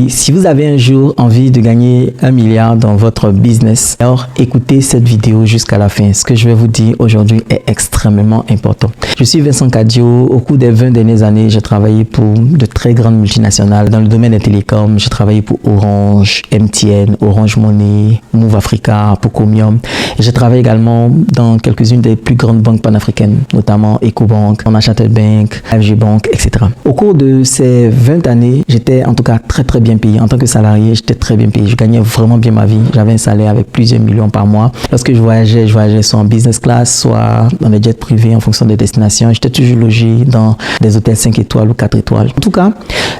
Et si vous avez un jour envie de gagner 1 milliard dans votre business, alors écoutez cette vidéo jusqu'à la fin. Ce que je vais vous dire aujourd'hui est extrêmement important. Je suis Vincent Cadio. Au cours des 20 dernières années, j'ai travaillé pour de très grandes multinationales dans le domaine des télécoms. J'ai travaillé pour Orange, MTN, Orange Money, Move Africa, Pocomium. J'ai travaillé également dans quelques-unes des plus grandes banques panafricaines, notamment Ecobank, Standard Bank, FG Bank, etc. Au cours de ces 20 années, j'étais en tout cas très bien payé. En tant que salarié, j'étais très bien payé. Je gagnais vraiment bien ma vie. J'avais un salaire avec plusieurs millions par mois. Lorsque je voyageais soit en business class, soit dans les jets privés en fonction des destinations. J'étais toujours logé dans des hôtels 5 étoiles ou 4 étoiles. En tout cas,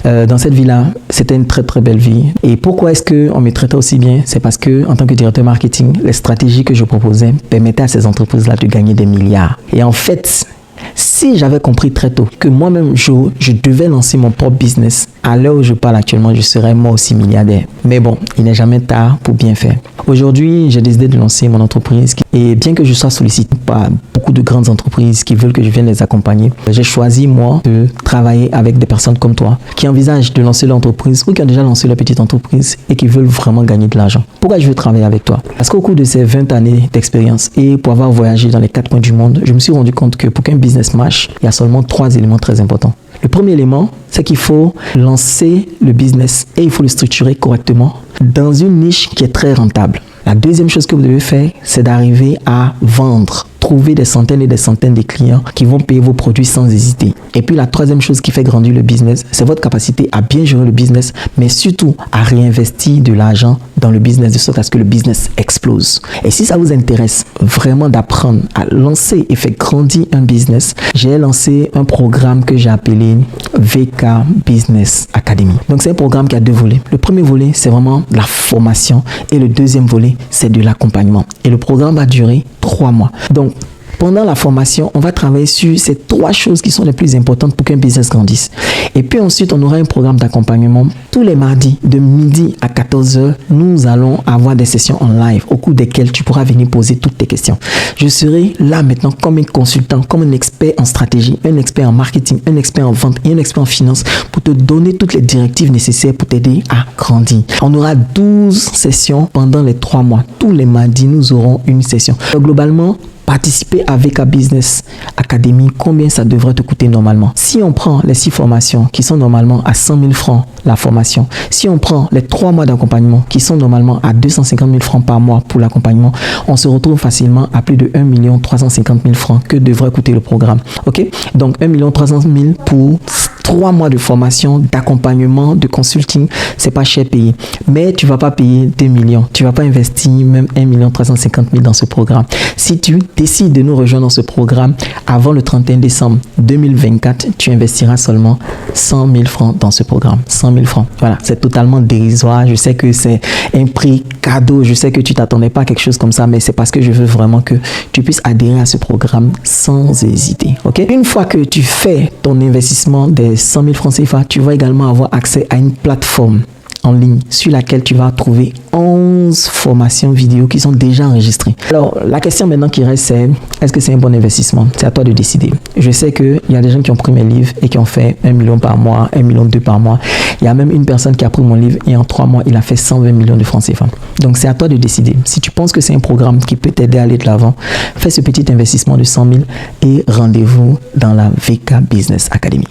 dans cette vie-là, c'était une très belle vie. Et pourquoi est-ce qu'on me traitait aussi bien? C'est parce que, en tant que directeur marketing, les stratégies que je proposais permettaient à ces entreprises-là de gagner des milliards. Et en fait, si j'avais compris très tôt que moi-même, je devais lancer mon propre business, à l'heure où je parle actuellement, je serais moi aussi milliardaire. Mais bon, il n'est jamais tard pour bien faire. Aujourd'hui, j'ai décidé de lancer mon entreprise. Et bien que je sois sollicité par beaucoup de grandes entreprises qui veulent que je vienne les accompagner, j'ai choisi, moi, de travailler avec des personnes comme toi qui envisagent de lancer leur entreprise ou qui ont déjà lancé leur petite entreprise et qui veulent vraiment gagner de l'argent. Pourquoi je veux travailler avec toi? Parce qu'au cours de ces 20 années d'expérience et pour avoir voyagé dans les 4 coins du monde, je me suis rendu compte que pour qu'un business marche, il y a seulement 3 éléments très importants. Le premier élément, c'est qu'il faut lancer le business et il faut le structurer correctement dans une niche qui est très rentable. La deuxième chose que vous devez faire, c'est d'arriver à vendre. Trouver des centaines et des centaines de clients qui vont payer vos produits sans hésiter. Et puis la troisième chose qui fait grandir le business, c'est votre capacité à bien gérer le business, mais surtout à réinvestir de l'argent dans le business de sorte à ce que le business explose. Et si ça vous intéresse vraiment d'apprendre à lancer et faire grandir un business, j'ai lancé un programme que j'ai appelé VK Business Academy. Donc c'est un programme qui a 2 volets. Le premier volet, c'est vraiment la formation et le deuxième volet, c'est de l'accompagnement. Et le programme va durer 3 mois. Donc, pendant la formation, on va travailler sur ces 3 choses qui sont les plus importantes pour qu'un business grandisse. Et puis ensuite, on aura un programme d'accompagnement. Tous les mardis, de midi à 14h, nous allons avoir des sessions en live au cours desquelles tu pourras venir poser toutes tes questions. Je serai là maintenant comme un consultant, comme un expert en stratégie, un expert en marketing, un expert en vente et un expert en finance pour te donner toutes les directives nécessaires pour t'aider à grandir. On aura 12 sessions pendant les 3 mois. Tous les mardis, nous aurons une session. Donc, globalement, participer à VK Business Academy, combien ça devrait te coûter normalement? Si on prend les 6 formations qui sont normalement à 100 000 francs la formation, si on prend les 3 mois d'accompagnement qui sont normalement à 250 000 francs par mois pour l'accompagnement, on se retrouve facilement à plus de 1 350 000 francs que devrait coûter le programme. Ok? Donc 1 300 000 pour 3 mois de formation, d'accompagnement, de consulting, c'est pas cher payé. Mais tu vas pas payer 2 millions. Tu vas pas investir même 1 350 000 dans ce programme. Si tu décides de nous rejoindre dans ce programme avant le 31 décembre 2024, tu investiras seulement 100 000 francs dans ce programme. 100 000 francs. Voilà, c'est totalement dérisoire. Je sais que c'est un prix cadeau. Je sais que tu t'attendais pas à quelque chose comme ça, mais c'est parce que je veux vraiment que tu puisses adhérer à ce programme sans hésiter. Ok? Une fois que tu fais ton investissement des 100 000 francs CFA, tu vas également avoir accès à une plateforme en ligne sur laquelle tu vas trouver 11 formations vidéo qui sont déjà enregistrées. Alors, la question maintenant qui reste, c'est est-ce que c'est un bon investissement? C'est à toi de décider. Je sais qu'il y a des gens qui ont pris mes livres et qui ont fait 1 million par mois, 1,2 million par mois. Il y a même une personne qui a pris mon livre et en 3 mois, il a fait 120 millions de francs CFA. Donc, c'est à toi de décider. Si tu penses que c'est un programme qui peut t'aider à aller de l'avant, fais ce petit investissement de 100 000 et rendez-vous dans la VK Business Academy.